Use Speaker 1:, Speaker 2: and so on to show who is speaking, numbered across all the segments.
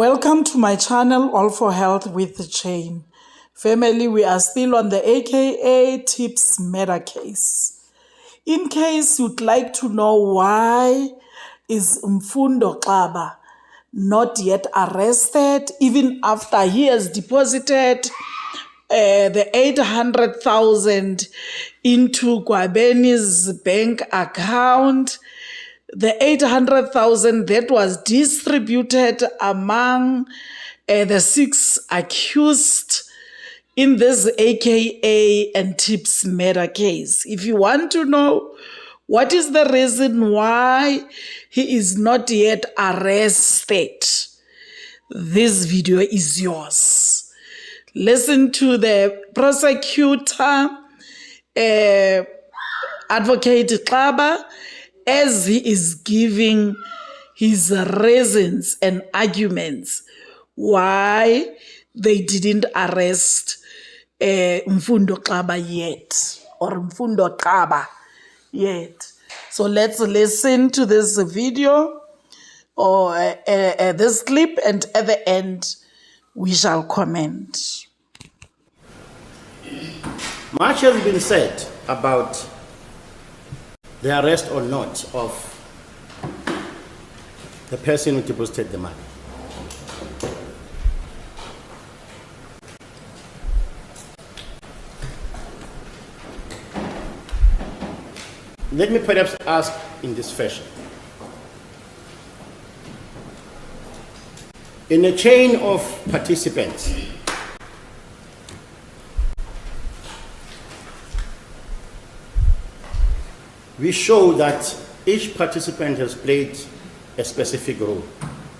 Speaker 1: Welcome to my channel, All for Health with the Chain. Family, we are still on the AKA Tibz murder case. In case you'd like to know why is Mfundo Gcaba not yet arrested, even after he has deposited the 800,000 into Gwabeni's bank account, the 800,000 that was distributed among the 6 accused in this AKA and Tibz murder case. If you want to know what is the reason why he is not yet arrested, this video is yours. Listen to the prosecutor, Advocate Gcaba, as he is giving his reasons and arguments why they didn't arrest Mfundo Gcaba yet, or Mfundo Gcaba yet. So let's listen to this video or this clip, and at the end we shall comment.
Speaker 2: Much has been said about the arrest or not of the person who deposited the money. Let me perhaps ask in this fashion. In a chain of participants, we show that each participant has played a specific role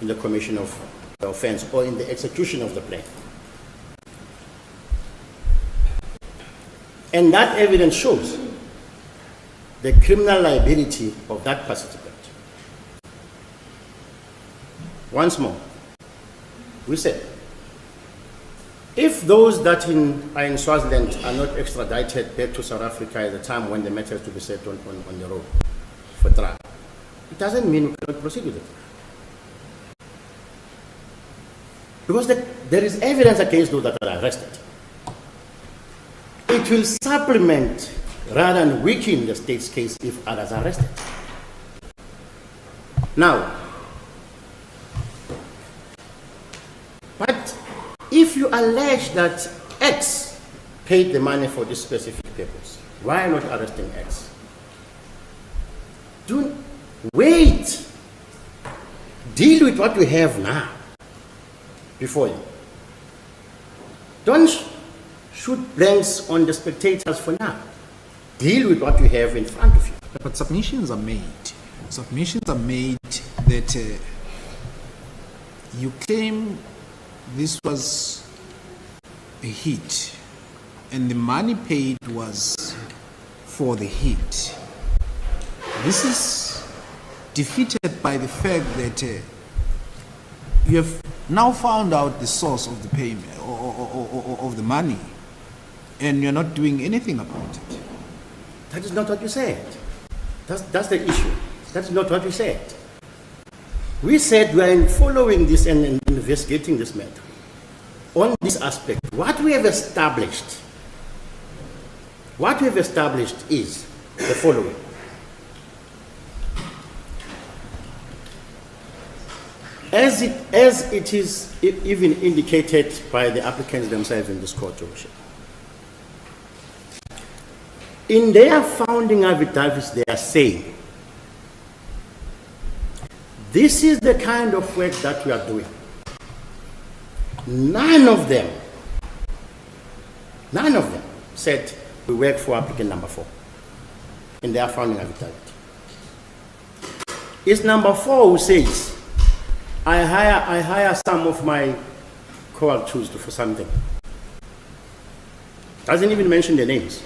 Speaker 2: in the commission of the offense or in the execution of the plan. And that evidence shows the criminal liability of that participant. Once more, we said, if those that are in Swaziland are not extradited back to South Africa at the time when the matter is to be set on the road for trial, it doesn't mean we cannot proceed with it. Because there is evidence against those that are arrested. It will supplement rather than weaken the state's case if others are arrested. Now, but if you allege that X paid the money for this specific purpose, why not arresting X? Don't wait. Deal with what you have now before you. Don't shoot blanks on the spectators for now. Deal with what you have in front of you.
Speaker 3: But submissions are made. Submissions are made that you claim this was a hit and the money paid was for the hit. This is defeated by the fact that you have now found out the source of the payment or of the money, and you're not doing anything about it.
Speaker 2: That is not what you said. That's the issue. That's not what we said. We said we are following this and investigating this matter. On this aspect, what we have established is the following. As it is even indicated by the applicants themselves in this court, Your Worship. In their founding affidavits, they are saying, this is the kind of work that we are doing. None of them said we work for applicant number 4 in their founding affidavit. It's number 4 who says, I hire some of my co-accused for something. Doesn't even mention their names.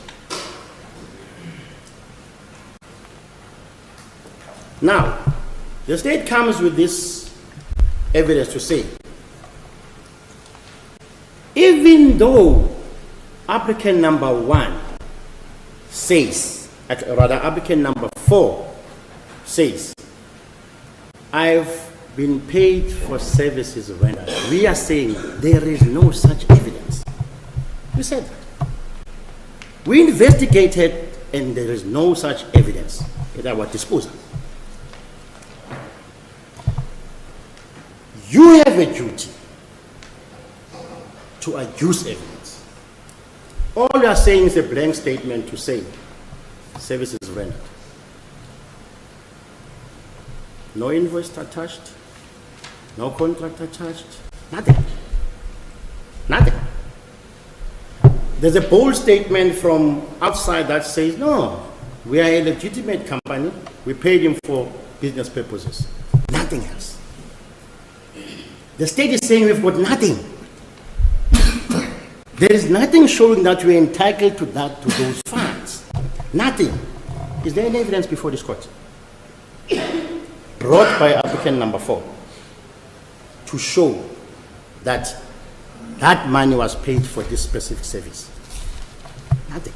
Speaker 2: Now, the state comes with this evidence to say, even though applicant number 1 says, rather applicant number 4 says, I've been paid for services rendered. We are saying there is no such evidence. We said that. We investigated and there is no such evidence at our disposal. You have a duty to adduce evidence. All we are saying is a blank statement to say services rendered. No invoice attached, no contract attached, nothing. Nothing. There's a bold statement from outside that says, no, we are a legitimate company, we paid him for business purposes. Nothing else. The state is saying we've got nothing. There is nothing showing that we're entitled to that, to those funds. Nothing. Is there any evidence before this court? Brought by applicant number 4 to show that that money was paid for this specific service. Nothing.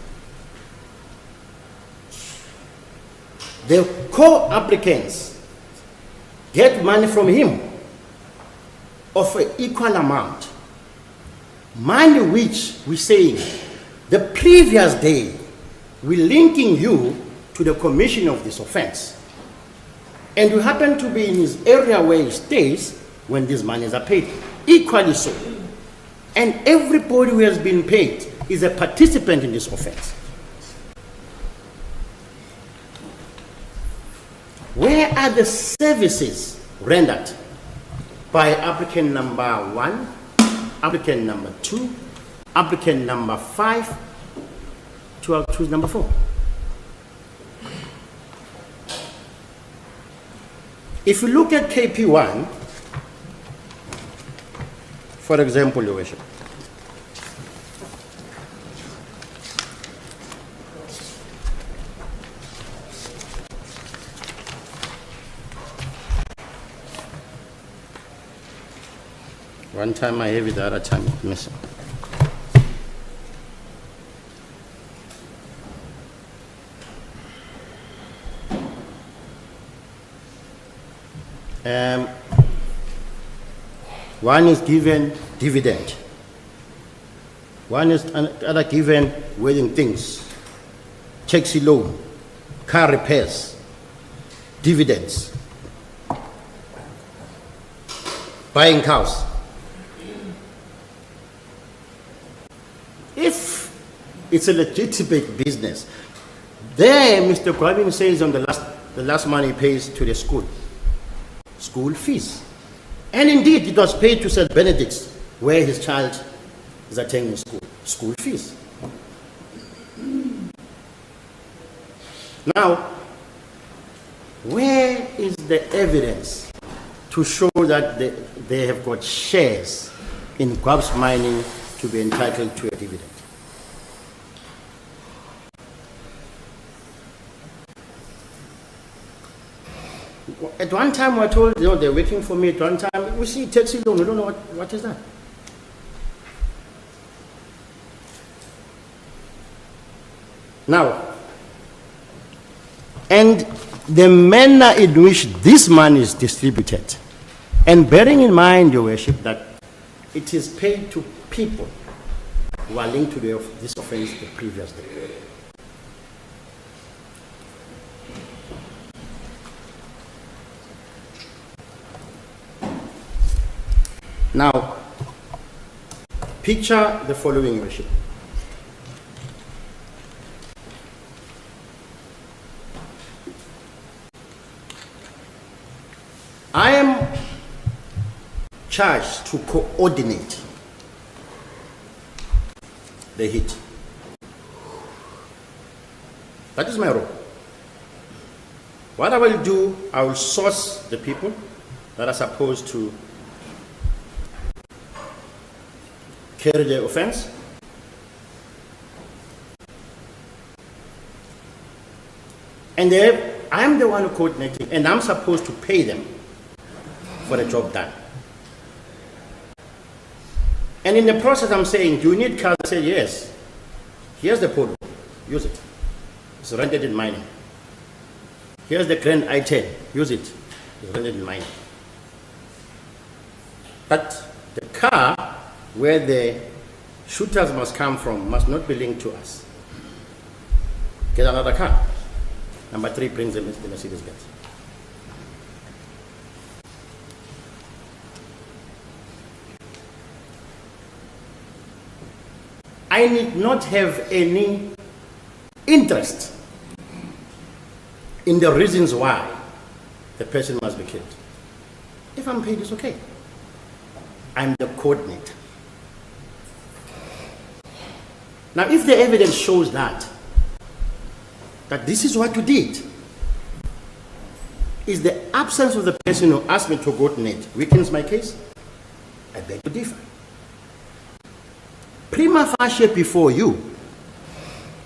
Speaker 2: The co-applicants get money from him of an equal amount. Money which we're saying the previous day we're linking you to the commission of this offense. And you happen to be in his area where he stays when these monies are paid. Equally so. And everybody who has been paid is a participant in this offense. Where are the services rendered by applicant number 1, applicant number 2, applicant number 5, to choose number 4? If you look at KP1, for example, Your Worship, one time I have it, the other time it's missing. One is given dividend. One is other given wedding things, taxi loan, car repairs, dividends, buying cows. If it's a legitimate business, there Mr. Kwabin says on the last money he pays to the school fees. And indeed, it was paid to St. Benedict's, where his child is attending school fees. Now, where is the evidence to show that they have got shares in Gwab's mining to be entitled to a dividend? At one time, we're told, they're waiting for me. At one time, we see taxi loan. We don't know what is that. Now, and the manner in which this money is distributed, and bearing in mind, Your Worship, that it is paid to people who are linked to this offense the previous day. Now, picture the following, Your Worship. I am charged to coordinate the hit. That is my role. What I will do, I will source the people that are supposed to carry the offense. And I'm the one coordinating, and I'm supposed to pay them for the job done. And in the process, I'm saying, do you need cars? I say, yes. Here's the polo. Use it. It's rented in mining. Here's the Grand I-10. Use it. It's rented in mining. that the car where the shooters must come from must not be linked to us. Get another car. Number 3 brings the Mercedes-Benz. I need not have any interest in the reasons why the person must be killed. If I'm paid, it's okay. I'm the coordinator. Now, if the evidence shows that this is what you did, is the absence of the person who asked me to coordinate weakens my case, I beg to differ. Prima facie before you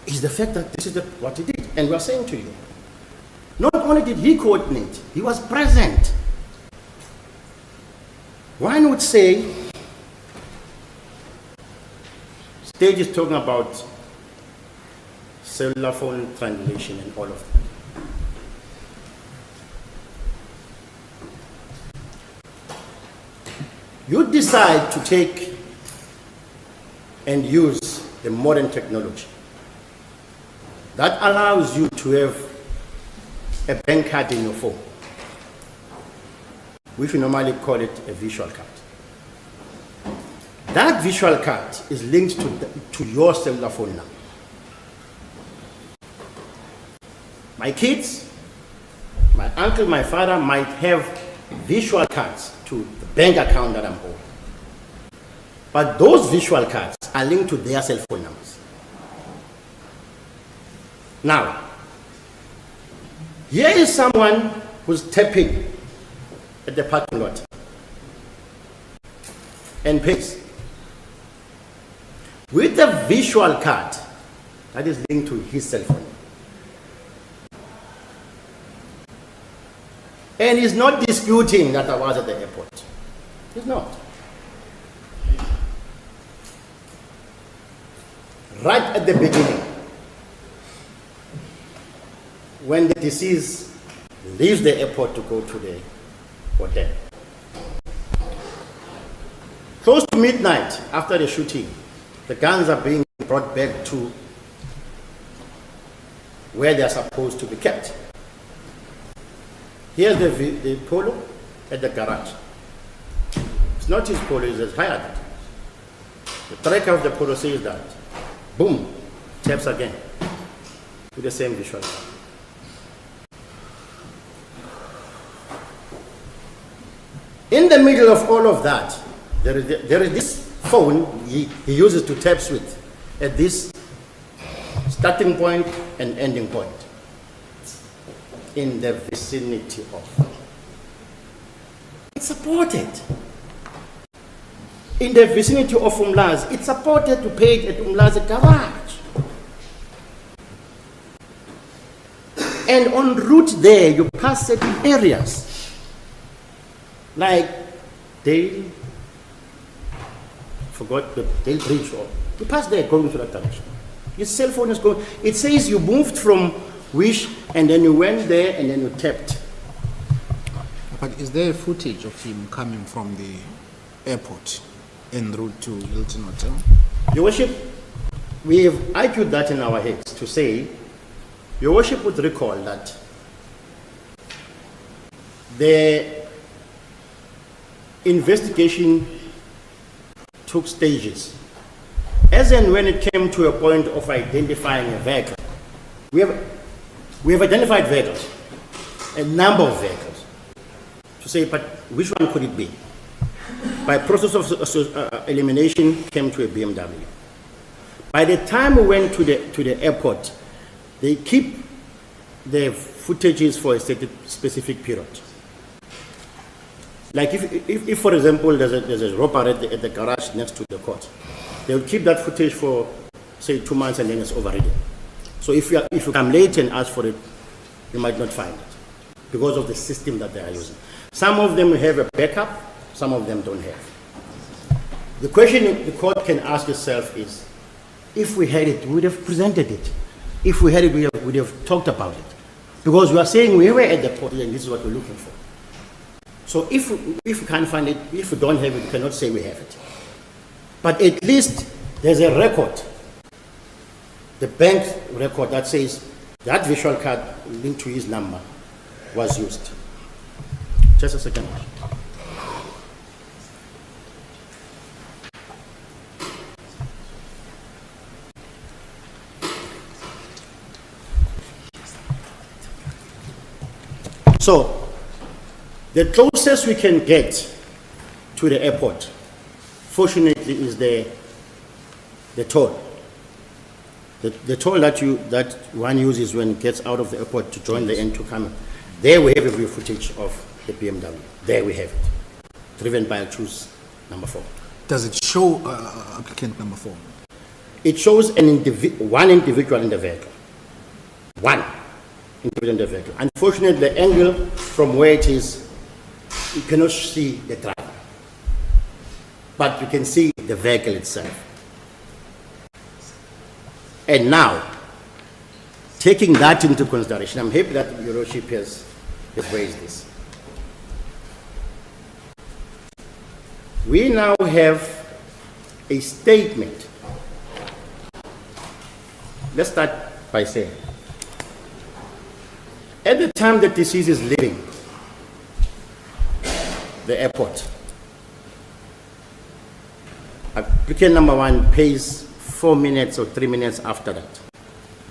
Speaker 2: is the fact that this is what he did. And we are saying to you, not only did he coordinate, he was present. One would say, Stage is talking about cellular phone triangulation and all of that. You decide to take and use the modern technology that allows you to have a bank card in your phone. We should normally call it a visual card. That visual card is linked to your cellular phone number. My kids, my uncle, my father might have visual cards to the bank account that I'm owing. But those visual cards are linked to their cell phone numbers. Now, here is someone who's tapping at the parking lot and pays with a visual card that is linked to his cell phone. And he's not disputing that I was at the airport. He's not. Right at the beginning, when the deceased leaves the airport to go to the hotel, close to midnight after the shooting, the guns are being brought back to where they are supposed to be kept. Here's the Polo at the garage. It's not his Polo, it's hired. The tracker of the Polo says that. Boom, taps again with the same visual. In the middle of all of that, there is this phone he uses to taps with at this starting point and ending point in the vicinity of. It's supported. In the vicinity of Umlazi, it's supported to pay it at Umlazi garage. And en route there, you pass certain areas, like Dale Bridge, or you pass there going to that direction. Your cell phone is going, it says you moved from Wish, and then you went there, and then you tapped.
Speaker 3: But is there footage of him coming from the airport en route to Hilton Hotel?
Speaker 2: Your Worship, we have argued that in our heads to say, Your Worship would recall that the investigation took stages. As and when it came to a point of identifying a vehicle, we have identified vehicles, a number of vehicles, to say, but which one could it be? By process of elimination, came to a BMW. By the time we went to the airport, they keep the footages for a specific period. Like if for example, there's a robber at the garage next to the court, they will keep that footage for, say, 2 months, and then it's overridden. So if you come late and ask for it, you might not find it because of the system that they are using. Some of them have a backup, some of them don't have. The question the court can ask itself is, if we had it, we would have presented it. If we had it, we would have talked about it. Because we are saying we were at the port and this is what we're looking for. So if we can't find it, if we don't have it, we cannot say we have it. But at least there's a record, the bank record that says that visual card linked to his number was used. Just a second. So, the closest we can get to the airport, fortunately, is the toll. The toll that one uses when it gets out of the airport to join the N2 coming. There we have a view footage of the BMW. There we have it, driven by a choose number 4.
Speaker 3: Does it show applicant number 4?
Speaker 2: It shows one individual in the vehicle. One individual in the vehicle. Unfortunately, the angle from where it is, you cannot see the driver, but you can see the vehicle itself. And now, taking that into consideration, I'm happy that your Lordship has raised this. We now have a statement. Let's start by saying, at the time the deceased is leaving the airport, applicant number 1 pays 4 minutes or 3 minutes after that,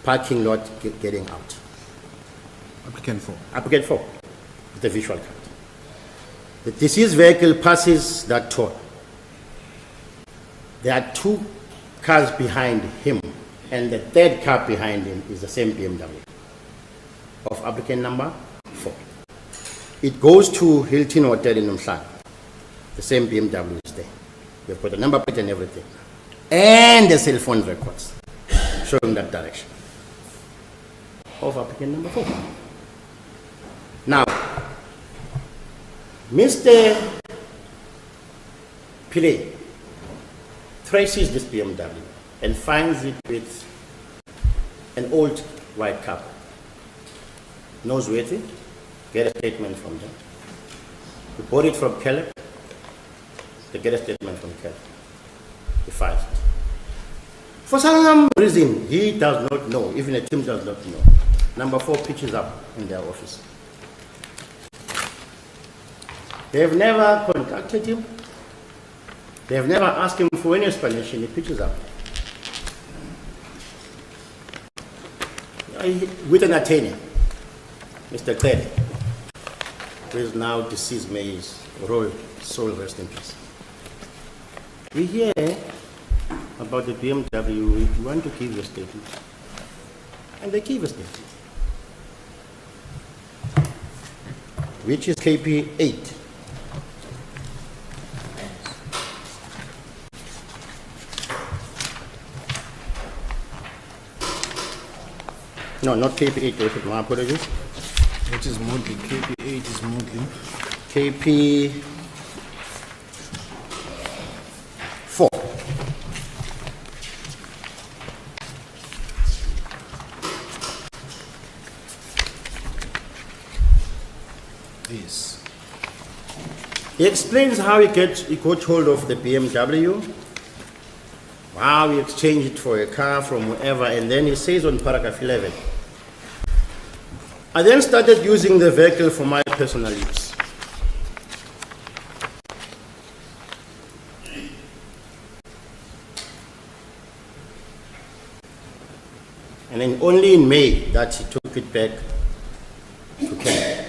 Speaker 2: parking lot getting out.
Speaker 3: Applicant 4.
Speaker 2: Applicant 4, with the visual card. The deceased vehicle passes that toll. There are 2 cars behind him, and the third car behind him is the same BMW of applicant number 4. It goes to Hilton Hotel in Umhlanga. The same BMW is there. They've got the number plate and everything. And the cell phone records showing that direction of applicant number 4. Now, Mr. Pillay traces this BMW and finds it with an old white car. Noseworthy, get a statement from them. We bought it from Caleb, they get a statement from Caleb. He files it. For some reason, he does not know, even the team does not know. Number 4 pitches up in their office. They have never contacted him. They have never asked him for any explanation. He pitches up. With an attorney, Mr. Ted, who is now deceased, may his soul rest in peace. We hear about the BMW, we want to give a statement. And they give a statement, which is KP 8. No, not KP8, my apologies.
Speaker 3: Which is modeling. KP8 is modeling.
Speaker 2: KP 4.
Speaker 3: Yes.
Speaker 2: He explains how he got hold of the BMW, how he exchanged it for a car from wherever, and then he says on paragraph 11, I then started using the vehicle for my personal use. And then only in May that he took it back to Kenya.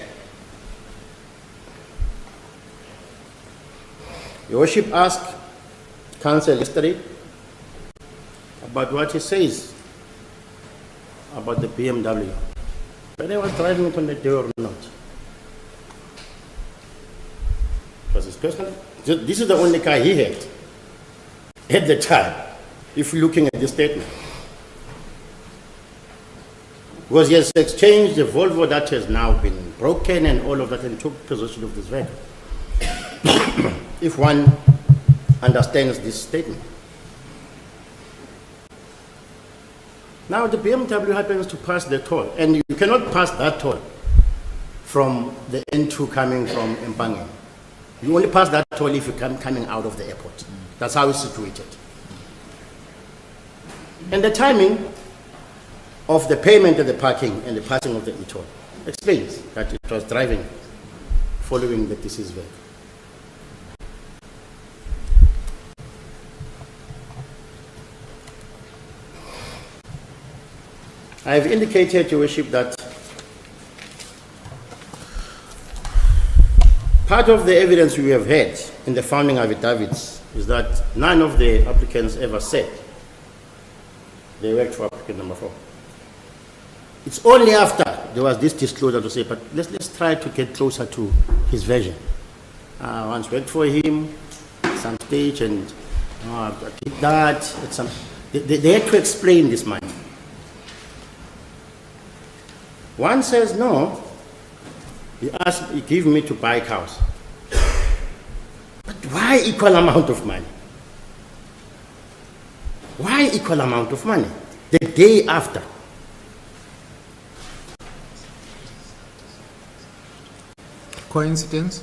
Speaker 2: Your Worship asked counsel yesterday about what he says about the BMW. Whether he was driving it on the day or not. It was his personal. This is the only car he had at the time, if you're looking at the statement. Because he has exchanged the Volvo that has now been broken and all of that and took possession of this vehicle. If one understands this statement. Now the BMW happens to pass the toll, and you cannot pass that toll from the N2 coming from Mpangen. You only pass that toll if you're coming out of the airport. That's how it's situated. And the timing of the payment of the parking and the passing of the e-toll explains that it was driving following the deceased vehicle. I have indicated, Your Worship, that part of the evidence we have had in the founding affidavits is that none of the applicants ever said they worked for applicant number 4. It's only after there was this disclosure to say, but let's try to get closer to his version. I once worked for him at some stage, and I did that. At some, they had to explain this money. One says, no, he gave me to buy cows. But why equal amount of money? Why equal amount of money? The day after.
Speaker 3: Coincidence?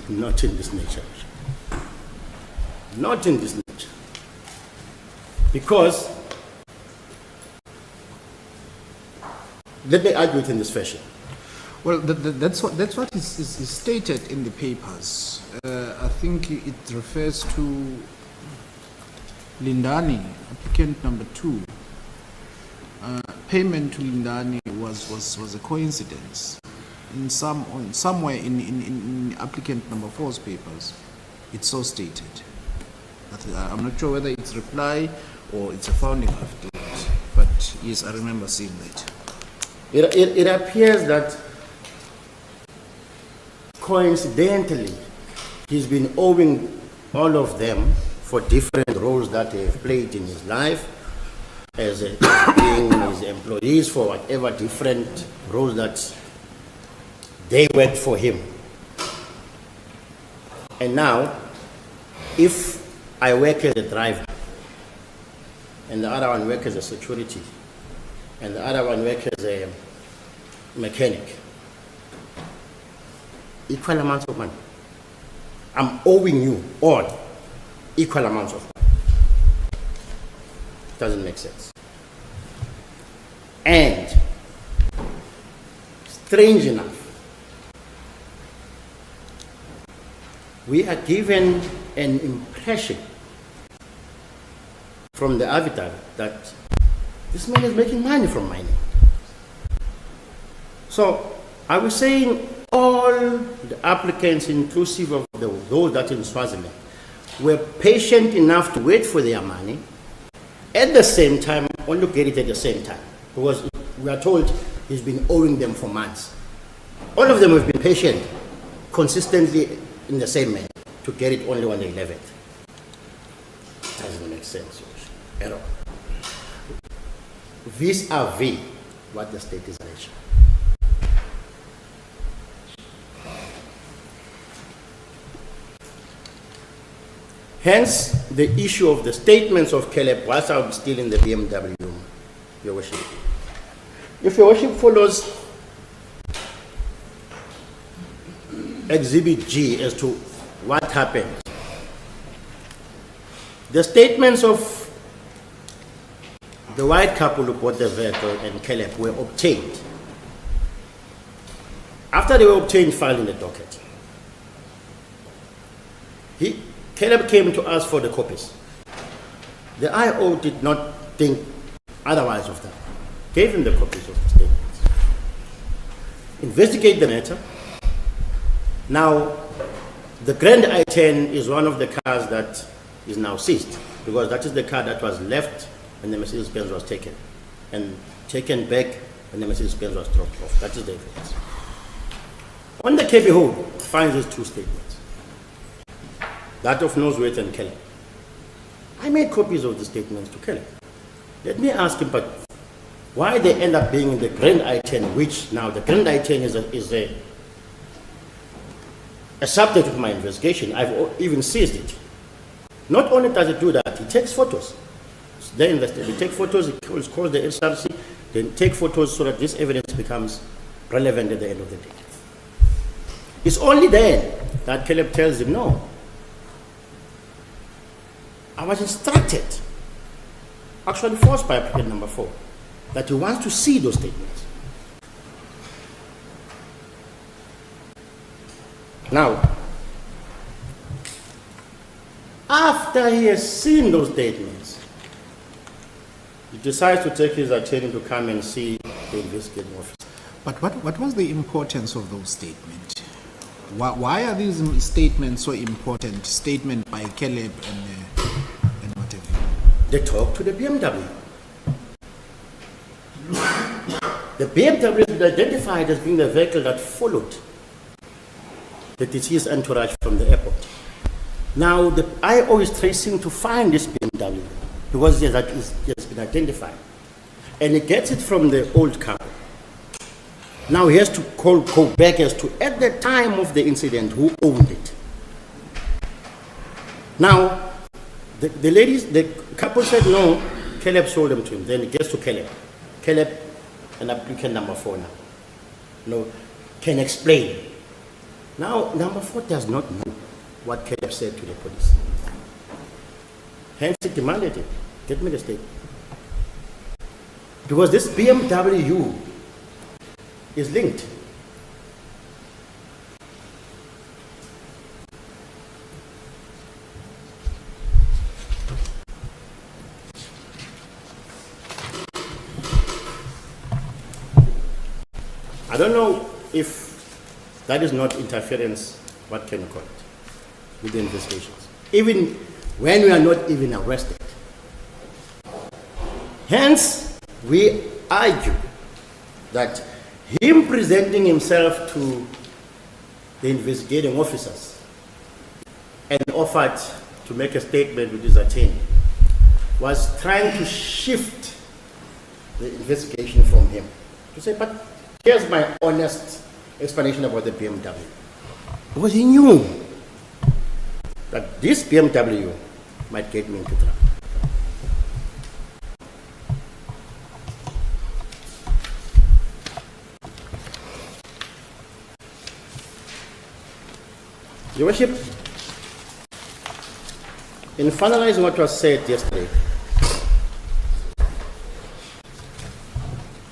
Speaker 2: Not in this nature. Not in this nature. Because, let me argue it in this fashion.
Speaker 3: Well, that's what is stated in the papers. I think it refers to Lindani, applicant number 2. Payment to Lindani was a coincidence. Somewhere in applicant number 4's papers, it's so stated. But I'm not sure whether it's reply or it's a founding affidavit. But yes, I remember seeing that.
Speaker 2: It appears that coincidentally, he's been owing all of them for different roles that they have played in his life, as being his employees for whatever different roles that they worked for him. And now, if I work as a driver, and the other one works as a security, and the other one works as a mechanic, equal amounts of money. I'm owing you all equal amounts of money. Doesn't make sense. And strange enough, we are given an impression from the affidavit that this man is making money from mining. So I was saying all the applicants, inclusive of those that in Swaziland, were patient enough to wait for their money at the same time, or look at it at the same time, because we are told he's been owing them for months. All of them have been patient, consistently in the same manner, to get it only on the 11th. Doesn't make sense at all. Vis-a-vis what the state is alleging. Hence, the issue of the statements of Caleb, whilst I was still in the BMW, Your Worship. If Your Worship follows Exhibit G as to what happened, the statements of the white couple who bought the vehicle and Caleb were obtained. After they were obtained, filed in the docket. Caleb came to us for the copies. The IO did not think otherwise of that. Gave him the copies of the statements. Investigate the matter. Now, the Grand I-10 is one of the cars that is now seized, because that is the car that was left when the Mercedes-Benz was taken, and taken back when the Mercedes-Benz was dropped off. That is the evidence. On the KB Hold finds these two statements. That of Nosworth and Keller. I made copies of the statements to Keller. Let me ask him, but why they end up being in the Grand I-10, which now the Grand I-10 is a subject of my investigation. I've even seized it. Not only does it do that, it takes photos. They take photos, it calls the SRC, then take photos so that this evidence becomes relevant at the end of the day. It's only then that Caleb tells him, no, I was instructed, actually forced by applicant number 4, that he wants to see those statements. Now, after he has seen those statements, he decides to take his attorney to come and see the investigating officer.
Speaker 3: But what was the importance of those statements? Why are these statements so important? Statement by Caleb and whatever.
Speaker 2: They talk to the BMW. The BMW is identified as being the vehicle that followed the deceased entourage from the airport. Now, the IO is tracing to find this BMW because it has been identified. And he gets it from the old car. Now he has to go back as to, at the time of the incident, who owned it. Now, the couple said no, Caleb sold them to him. Then it gets to Caleb. Caleb, an applicant number 4 now, no, can explain. Now, number 4 does not know what Caleb said to the police. Hence, he demanded it. Get me the statement. Because this BMW is linked. I don't know if that is not interference, what can you call it, with the investigations, even when we are not even arrested. Hence, we argue that him presenting himself to the investigating officers and offered to make a statement with his attorney was trying to shift the investigation from him. To say, but here's my honest explanation about the BMW. Because he knew that this BMW might get me into trouble. Your Worship, in finalizing what was said yesterday,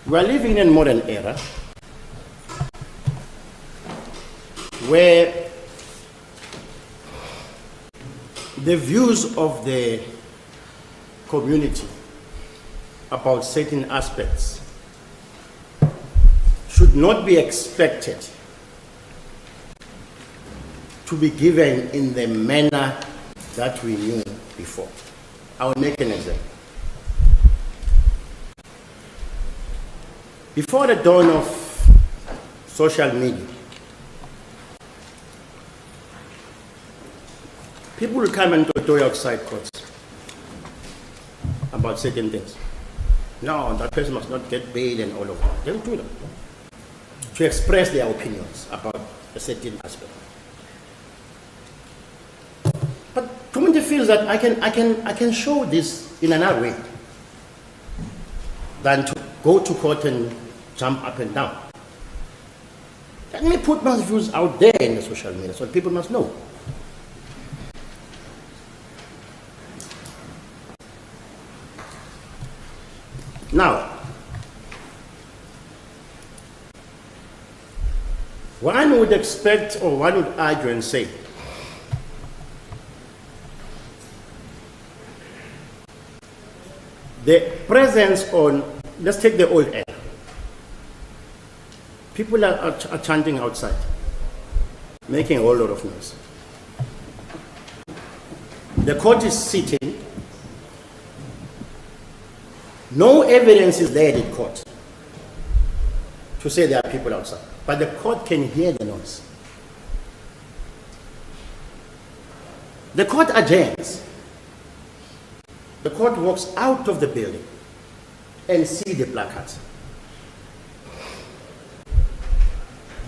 Speaker 2: we are living in a modern era where the views of the community about certain aspects should not be expected to be given in the manner that we knew before. I will make an example. Before the dawn of social media, people will come and go to outside courts about certain things. No, that person must not get bail and all of that. They will do that to express their opinions about a certain aspect. But community feels that I can show this in another way than to go to court and jump up and down. Let me put my views out there in the social media so people must know. Now, one would expect, or one would argue and say, the presence on, let's take the old era. People are chanting outside, making a whole lot of noise. The court is sitting. No evidence is there in court to say there are people outside, but the court can hear the noise. The court adjourns. The court walks out of the building and see the placards.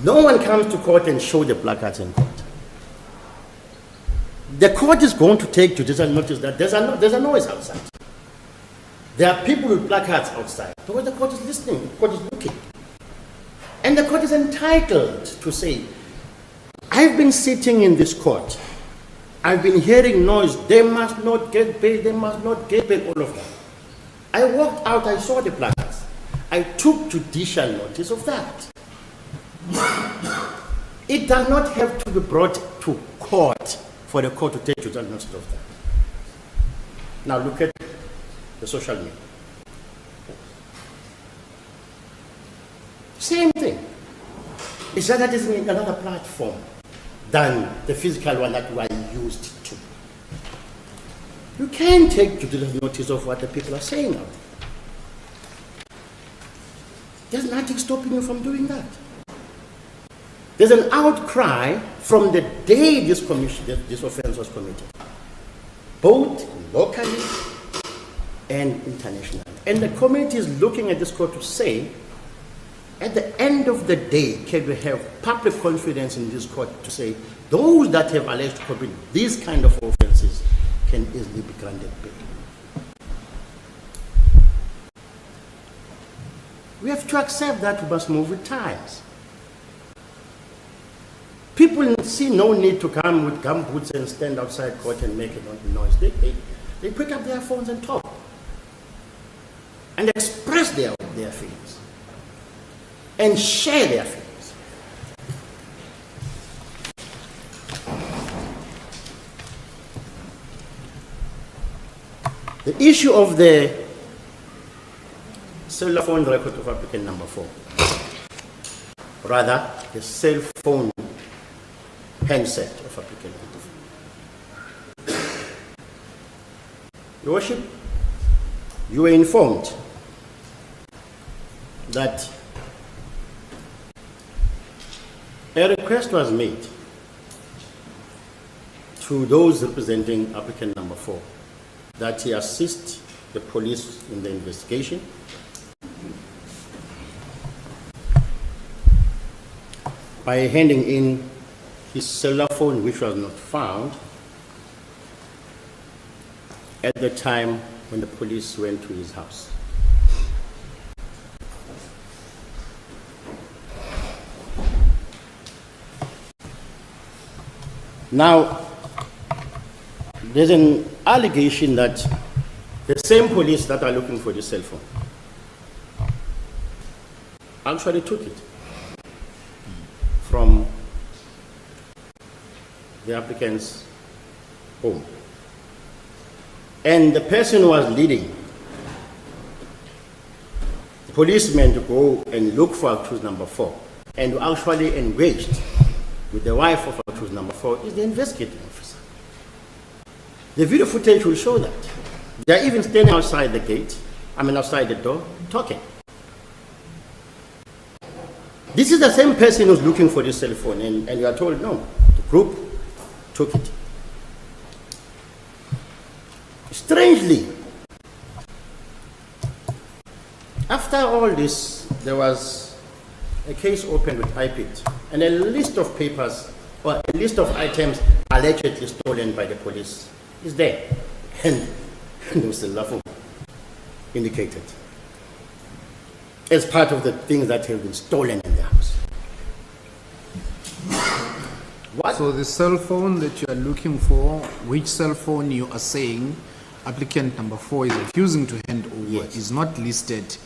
Speaker 2: No one comes to court and show the placards in court. The court is going to take judicial notice that there's a noise outside. There are people with placards outside. So the court is listening, the court is looking. And the court is entitled to say, I've been sitting in this court. I've been hearing noise. They must not get bail. They must not get bail. All of that. I walked out. I saw the placards. I took judicial notice of that. It does not have to be brought to court for the court to take judicial notice of that. Now look at the social media. Same thing. It's just that it's in another platform than the physical one that we are used to. You can take judicial notice of what the people are saying out there. There's nothing stopping you from doing that. There's an outcry from the day this offense was committed, both locally and internationally. And the community is looking at this court to say, at the end of the day, can we have public confidence in this court to say those that have alleged to commit these kind of offenses can easily be granted bail? We have to accept that we must move with times. People see no need to come with gumboots and stand outside court and make a noise. They pick up their phones and talk and express their feelings and share their feelings. The issue of the cellular phone record of applicant number 4, rather the cell phone handset of applicant number 4. Your Worship, you were informed that a request was made to those representing applicant number 4 that he assist the police in the investigation by handing in his cellular phone, which was not found at the time when the police went to his house. Now, there's an allegation that the same police that are looking for the cell phone actually took it from the applicant's home. And the person who was leading the policemen to go and look for accused number 4 and who actually engaged with the wife of accused number 4 is the investigating officer. The video footage will show that. They are even standing outside the gate, outside the door, talking. This is the same person who's looking for this cell phone, and you are told, no, the group took it. Strangely, after all this, there was a case opened with IPIT, and a list of papers, or a list of items allegedly stolen by the police is there, and no cellular phone indicated as part of the things that have been stolen in the house. What?
Speaker 3: So the cell phone that you are looking for, which cell phone you are saying applicant number 4 is refusing to hand over,
Speaker 2: yes,
Speaker 3: is not listed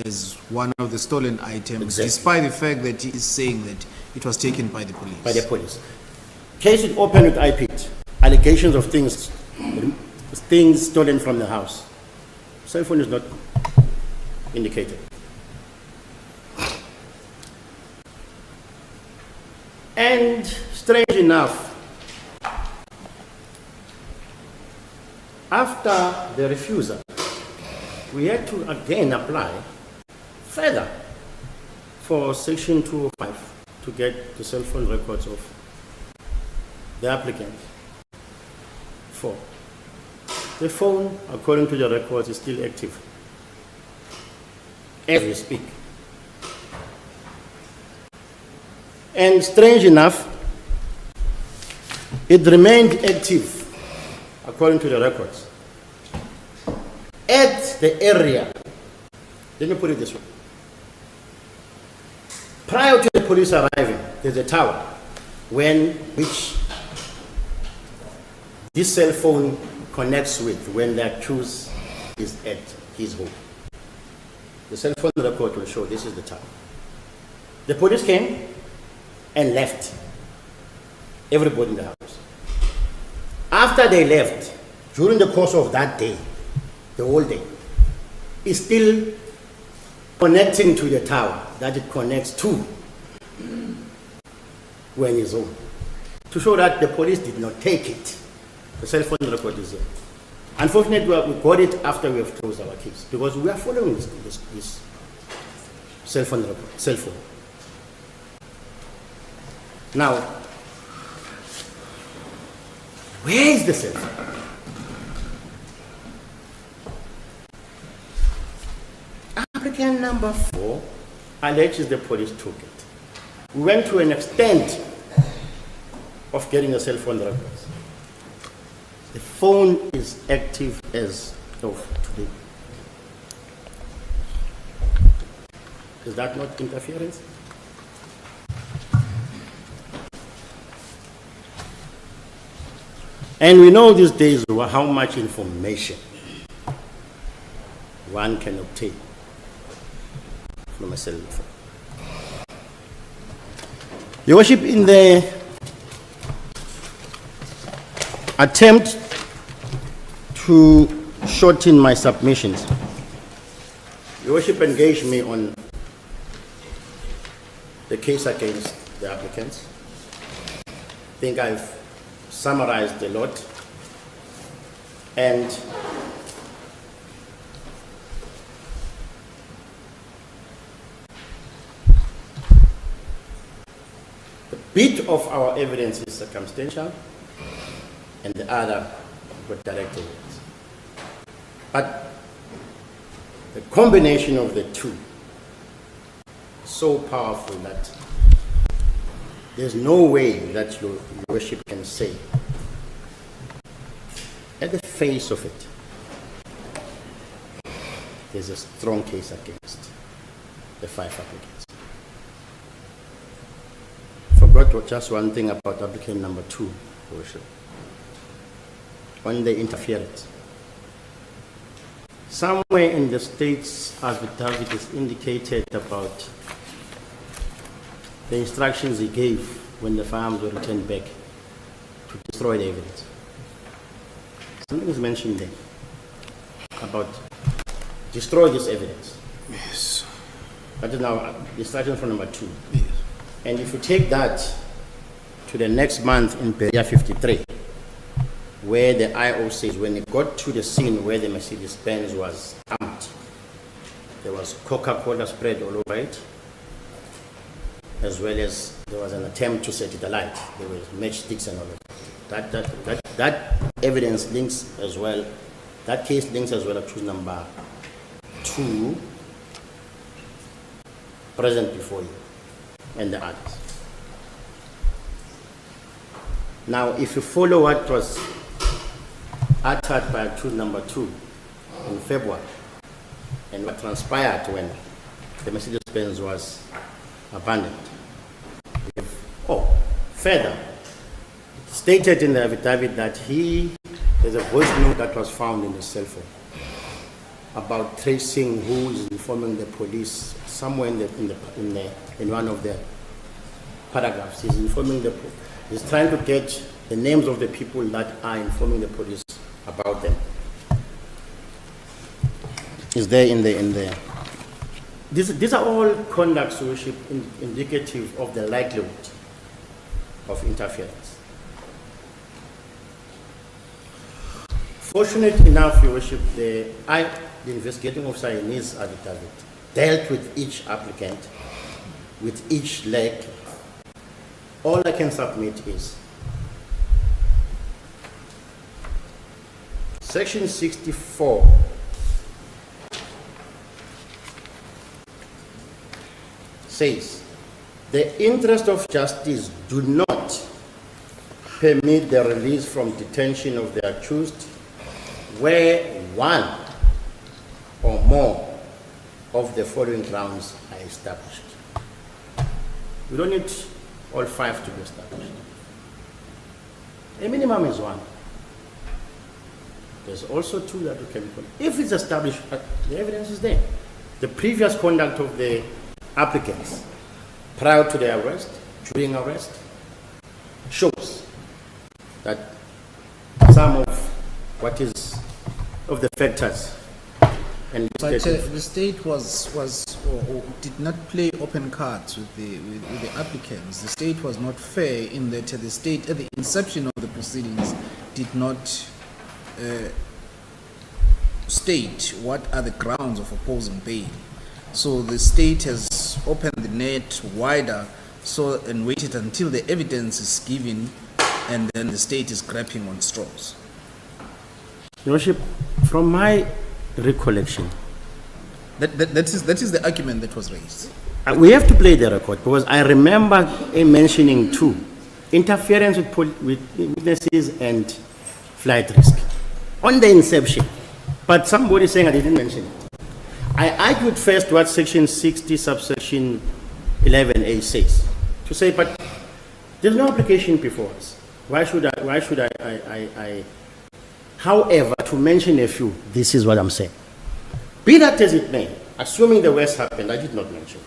Speaker 3: as one of the stolen items,
Speaker 2: exactly,
Speaker 3: despite the fact that he is saying that it was taken by the police.
Speaker 2: By the police. Case is opened with IPIT. Allegations of things stolen from the house. Cell phone is not indicated. And strange enough, after the refusal, we had to again apply further for Section 205 to get the cell phone records of the applicant. 4. The phone, according to the records, is still active as we speak. And strange enough, it remained active, according to the records, at the area. Let me put it this way. Prior to the police arriving, there's a tower which this cell phone connects with when the accused is at his home. The cell phone record will show this is the time. The police came and left everybody in the house. After they left, during the course of that day, the whole day, is still connecting to the tower that it connects to when he's home. To show that the police did not take it. The cell phone record is there. Unfortunately, we got it after we have closed our case because we are following this cell phone record, cell phone. Now, where is the cell phone? Applicant number 4 alleges the police took it. We went to an extent of getting the cell phone records. The phone is active as of today. Is that not interference? And we know these days how much information one can obtain from a cell phone. Your Worship, in the attempt to shorten my submissions, Your Worship engaged me on the case against the applicants. I think I've summarized a lot, and the bit of our evidence is circumstantial and the other got direct evidence. But the combination of the two is so powerful that there's no way that your Worship can say, at the face of it, there's a strong case against the 5 applicants. Forgot just one thing about applicant number 2, Your Worship. On the interference. Somewhere in the state's affidavit is indicated about the instructions he gave when the firearms were returned back to destroy the evidence. Something is mentioned there about destroy this evidence.
Speaker 3: Yes.
Speaker 2: That is now instruction from number 2.
Speaker 3: Yes.
Speaker 2: And if you take that to the next month in period 53, where the IO says when it got to the scene where the Mercedes-Benz was armed, there was Coca-Cola spread all over it, as well as there was an attempt to set it alight. There was matchsticks and all of that. That evidence links as well, that case links as well to number 2, present before you, and the others. Now, if you follow what was uttered by accused number 2 in February, and what transpired when the Mercedes-Benz was abandoned. Further, stated in the affidavit that there's a voice note that was found in the cell phone about tracing who is informing the police. Somewhere in one of the paragraphs, he's trying to get the names of the people that are informing the police about them. Is there in the these are all conducts, Your Worship, indicative of the likelihood of interference. Fortunately enough, Your Worship, the investigating officer in his affidavit dealt with each applicant, with each leg. All I can submit is Section 64 says, the interest of justice do not permit the release from detention of the accused where one or more of the following grounds are established. We don't need all 5 to be established. A minimum is 1. There's also 2 that we can put. If it's established, the evidence is there. The previous conduct of the applicants prior to their arrest, during arrest, shows that some of what is of the factors. And
Speaker 3: but the state or did not play open cards with the applicants. The state was not fair in that the state at the inception of the proceedings did not state what are the grounds of opposing bail. So the state has opened the net wider and waited until the evidence is given, and then the state is grabbing on straws.
Speaker 2: Your Worship, from my recollection,
Speaker 3: that is the argument that was raised.
Speaker 2: We have to play the record, because I remember mentioning 2: interference with witnesses and flight risk on the inception. But somebody saying I didn't mention it. I argued first what section 60 subsection 11A says, to say, but there's no application before us. Why should I however, to mention a few, this is what I'm saying. Be that as it may, assuming the worst happened, I did not mention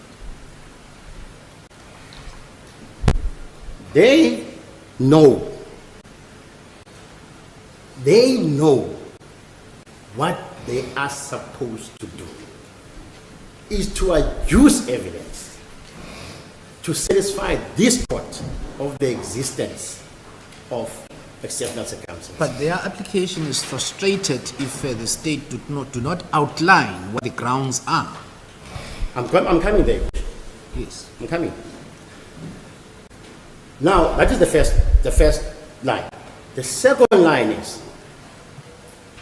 Speaker 2: it. They know what they are supposed to do is to adduce evidence to satisfy this court of the existence of exceptional circumstances.
Speaker 3: But their application is frustrated if the state do not outline what the grounds are.
Speaker 2: I'm coming there.
Speaker 3: Yes.
Speaker 2: I'm coming. Now, that is the first line. The second line is,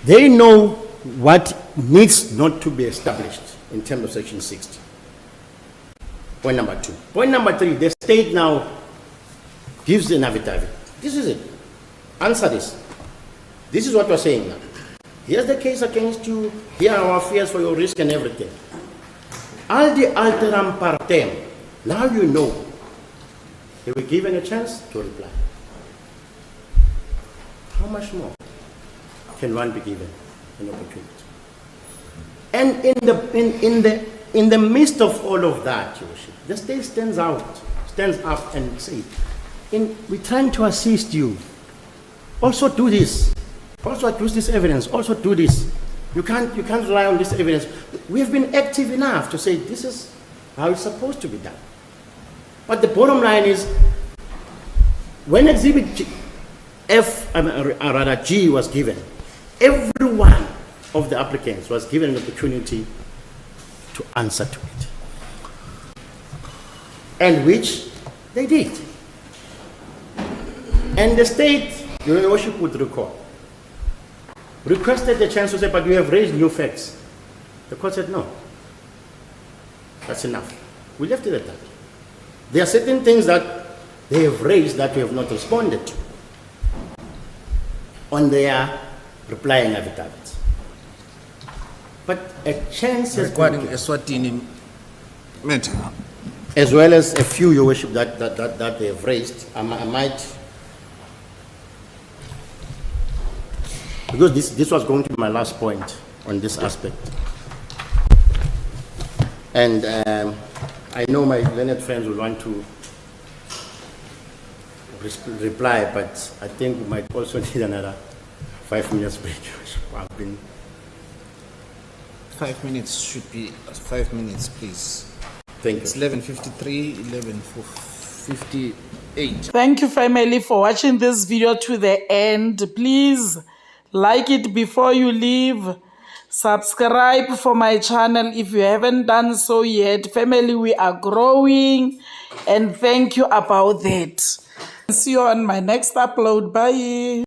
Speaker 2: they know what needs not to be established in terms of section 60. Point number 2. Point number 3, the state now gives an affidavit. This is it. Answer this. This is what we're saying now. Here's the case against you. Here are our fears for your risk and everything. Aldi alteram partem. Now you know. They were given a chance to reply. How much more can one be given an opportunity? And in the midst of all of that, Your Worship, the state stands up and says, we're trying to assist you. Also do this. Also use this evidence. Also do this. You can't rely on this evidence. We have been active enough to say this is how it's supposed to be done. But the bottom line is, when Exhibit G was given, every one of the applicants was given an opportunity to answer to it, and which they did. And the state, Your Worship would recall, requested the chance to say, but we have raised new facts. The court said, no, that's enough. We left it at that. There are certain things that they have raised that we have not responded to on their replying affidavits. But a chance has
Speaker 3: regarding
Speaker 2: been given,
Speaker 3: Eswatini matter,
Speaker 2: as well as a few, Your Worship, that they have raised. I might, because this was going to be my last point on this aspect. And I know my learned friends will want to reply, but I think we might also need another 5 minutes break. I've been
Speaker 3: 5 minutes should be 5 minutes, please.
Speaker 2: Thank
Speaker 3: It's
Speaker 2: you.
Speaker 3: 11:53, 11:58.
Speaker 1: Thank you, family, for watching this video to the end. Please like it before you leave. Subscribe for my channel if you haven't done so yet. Family, we are growing, and thank you about that. See you on my next upload. Bye.